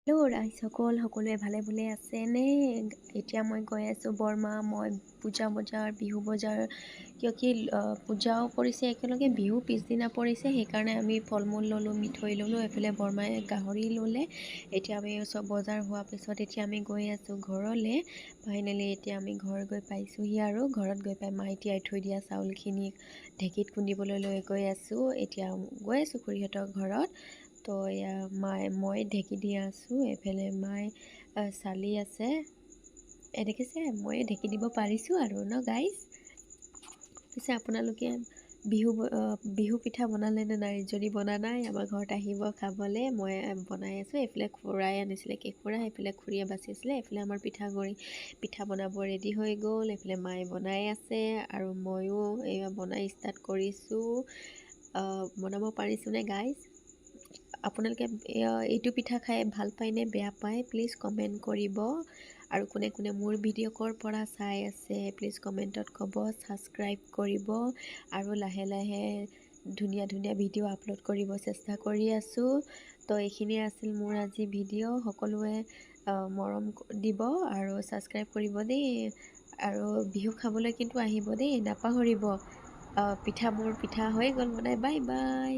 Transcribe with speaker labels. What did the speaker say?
Speaker 1: Hello' ৰাইজসকল, সকলোৱে ভালে ভালে আছেনে? এতিয়া মই গৈ আছোঁ বৰমা। মই পূজা বজাৰ, বিহু বজাৰ, কিয় পূজাও পৰিছে একেলগে, বিহু পিছদিনা পৰিছে। সেইকাৰণে আমি ফল মূল ল'লোঁ, মিঠৈ ল'লোঁ। এফালে বৰমাই গাহৰি ল'লে। এতিয়া আমি চব বজাৰ হোৱাৰ পিছত এতিয়া আমি গৈ আছোঁ ঘৰলৈ। ফাইনেলি এতিয়া আমি ঘৰ গৈ পাইছোঁহি আৰু ঘৰত গৈ পাই মায়ে তিয়াই থৈ দিয়া চাউলখিনি ঢেঁকীত খুন্দিবলৈ লৈ গৈ আছোঁ। এতিয়া গৈ আছোঁ খুৰীহঁতৰ ঘৰত। তো এয়া মই ঢেঁকী দি আছোঁ, এফালে মায়ে চালি আছে। দেখিছে মই ঢেঁকী দিব পাৰিছোঁ আৰু ন গাইজ। পিছে আপোনালোকে বিহু পিঠা বনালে নে নাই? যদি বনা নাই আমাৰ ঘৰত আহিব খাবলৈ। মই বনাই আছোঁ। এইফালে খুৰাই আনিছিলে কেঁকুৰা, এইফালে খুৰীয়ে বাচিছিলে, এইফালে আমাৰ পিঠা বনাব ৰেডি হৈ গ'ল। এইফালে মায়ে বনাই আছে আৰু ময়ো এয়া বনাই ষ্টাৰ্ট কৰিছোঁ। বনাব পাৰিছোঁনে গাইজ? আপোনালোকে এইটো পিঠা খাই ভাল পায়নে বেয়া পায় প্লিজ কমেণ্ট কৰিব। আৰু কোনে কোনে মোৰ ভিডিঅ' ক'ৰ পৰা চাই আছে প্লিজ কমেণ্টত ক'ব। ছাবস্ক্ৰাইব কৰিব আৰু লাহে লাহে ধুনীয়া ধুনীয়া ভিডিঅ' আপলোড কৰিব চেষ্টা কৰি আছোঁ। তো এইখিনিয়ে আছিল মোৰ আজি ভিডিঅ'। সকলোৱে মৰম দিব আৰু ছাবস্ক্ৰাইব কৰিব দেই। আৰু বিহু খাবলৈ কিন্তু আহিব দেই, নাপাহৰিব। মোৰ পিঠা হৈ গ'ল বনাই। Bye bye.